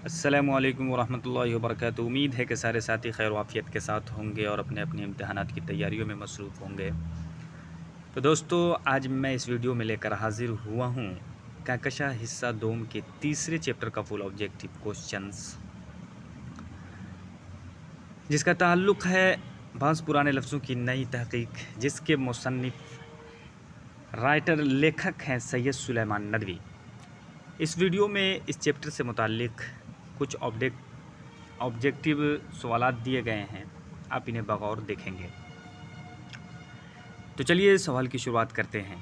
السلام علیکم ورحمۃ اللہ وبرکاتہ۔ امید ہے کہ سارے ساتھی خیر و عافیت کے ساتھ ہوں گے اور اپنے اپنے امتحانات کی تیاریوں میں مصروف ہوں گے۔ تو دوستو، آج میں اس ویڈیو میں لے کر حاضر ہوا ہوں کہکشاں حصہ دوم کے تیسرے چیپٹر کا فل آبجیکٹو کوسچنز، جس کا تعلق ہے بعض پرانے لفظوں کی نئی تحقیق، جس کے مصنف رائٹر لیکھک ہیں سید سلیمان ندوی۔ اس ویڈیو میں اس چیپٹر سے متعلق کچھ آبجیکٹیو سوالات دیے گئے ہیں، آپ انہیں بغور دیکھیں گے۔ تو چلیے سوال کی شروعات کرتے ہیں۔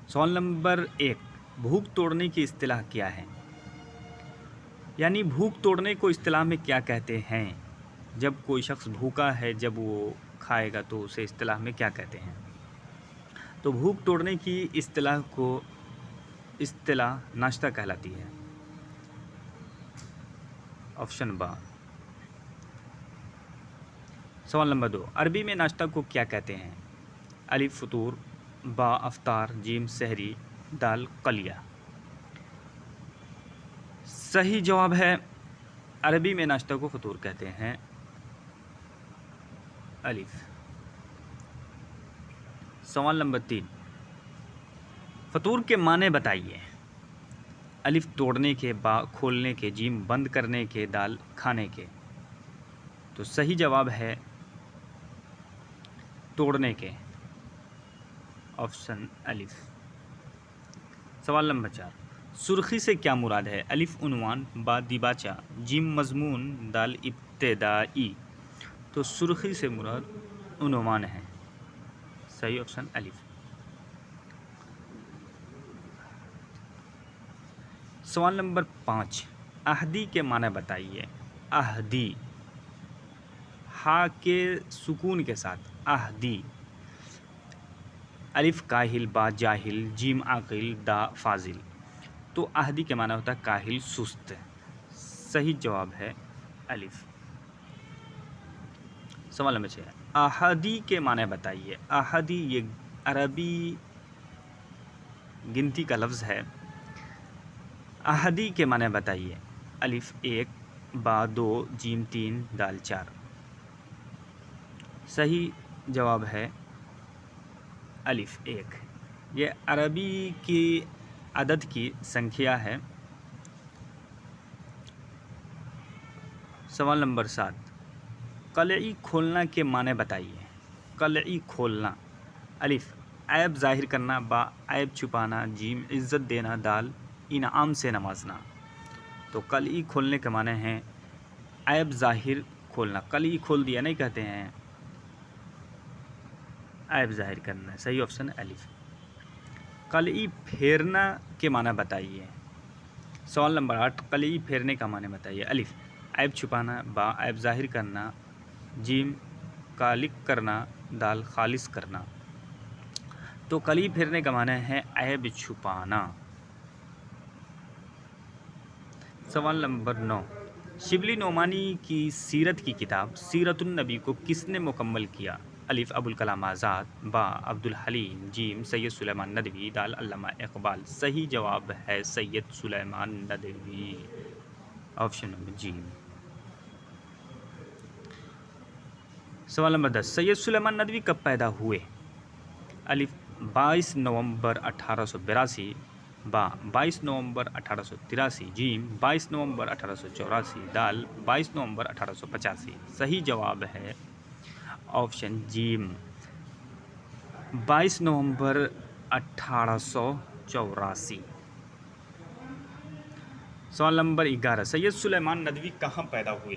سوال نمبر 1، بھوک توڑنے کی اصطلاح کیا ہے؟ یعنی بھوک توڑنے کو اصطلاح میں کیا کہتے ہیں؟ جب کوئی شخص بھوکا ہے، جب وہ کھائے گا تو اسے اصطلاح میں کیا کہتے ہیں؟ تو بھوک توڑنے کی اصطلاح ناشتہ کہلاتی ہے۔ آپشن با۔ سوال نمبر 2، عربی میں ناشتہ کو کیا کہتے ہیں؟ الف فطور، با افطار، جیم سحری، دال قلیہ۔ صحیح جواب ہے عربی میں ناشتہ کو فطور کہتے ہیں، الف۔ سوال نمبر 3، فطور کے معنی بتائیے۔ الف توڑنے کے، با کھولنے کے، جیم بند کرنے کے، دال کھانے کے۔ تو صحیح جواب ہے توڑنے کے، آپشن الف۔ سوال نمبر 4، سرخی سے کیا مراد ہے؟ الف عنوان، با دیباچہ، جیم مضمون، دال ابتدائی۔ تو سرخی سے مراد عنوان ہے، صحیح آپشن الف۔ سوال نمبر 5، احدی کے معنی بتائیے۔ احدی، ہا کے سکون کے ساتھ، احدی۔ الف کاہل، با جاہل، جیم عاقل، دا فاضل۔ تو احدی کے معنی ہوتا ہے کاہل، سست۔ صحیح جواب ہے الف۔ سوال نمبر 6، احدی کے معنی بتائیے۔ احدی یہ عربی گنتی کا لفظ ہے۔ احدی کے معنی بتائیے۔ الف 1، با 2، جیم 3، دال 4۔ صحیح جواب ہے الف 1۔ یہ عربی کی عدد کی سنکھیا ہے۔ سوال نمبر 7، قلعی کھولنا کے معنی بتائیے۔ قلعی کھولنا، الف عیب ظاہر کرنا، با عیب چھپانا، جیم عزت دینا، دال انعام سے نوازنا۔ تو قلعی کھولنے کے معنی ہیں عیب ظاہر کھولنا، قلعی کھول دیا نہیں کہتے ہیں، عیب ظاہر کرنا۔ صحیح آپشن الف۔ قلعی پھیرنا کے معنی بتائیے۔ سوال نمبر 8، قلعی پھیرنے کا معنی بتائیے۔ الف عیب چھپانا، با عیب ظاہر کرنا، جیم کالک کرنا، دال خالص کرنا۔ تو قلعی پھیرنے کا معنی ہے عیب چھپانا۔ سوال نمبر 9، شبلی نعمانی کی سیرت کی کتاب سیرت النبی کو کس نے مکمل کیا؟ الف ابوالکلام آزاد، با عبدالحلیم، جیم سید سلیمان ندوی، دال علامہ اقبال۔ صحیح جواب ہے سید سلیمان ندوی، آپشن نمبر جیم۔ سوال نمبر 10، سید سلیمان ندوی کب پیدا ہوئے؟ الف 22 نومبر 1882، با 22 نومبر 1883، جیم 22 نومبر 1884، دال 22 نومبر 1885۔ صحیح جواب ہے آپشن جیم، 22 نومبر 1884۔ سوال نمبر 11، سید سلیمان ندوی کہاں پیدا ہوئے؟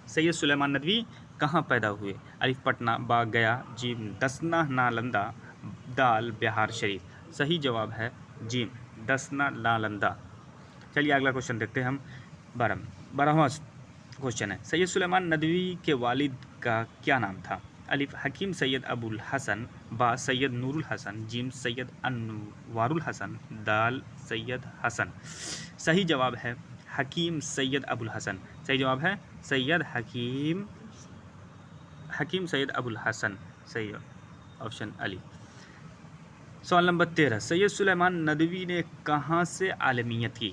سید سلیمان ندوی کہاں پیدا ہوئے؟ الف پٹنہ، با گیا، جیم دسنا نالندہ، دال بہار شریف۔ صحیح جواب ہے جیم دسنا نالندہ۔ چلیے اگلا کوشچن دیکھتے ہیں ہم۔ 12واں کوشچن ہے، سید سلیمان ندوی کے والد کا کیا نام تھا؟ الف حکیم سید ابو الحسن، با سید نور الحسن، جیم سید انوار الحسن، دال سید حسن۔ صحیح جواب ہے حکیم سید ابو الحسن۔ صحیح جواب ہے حکیم سید ابو الحسن، صحیح آپشن علی۔ سوال نمبر 13، سید سلیمان ندوی نے کہاں سے عالمیت کی؟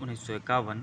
1951,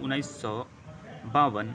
1952,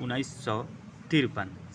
1953।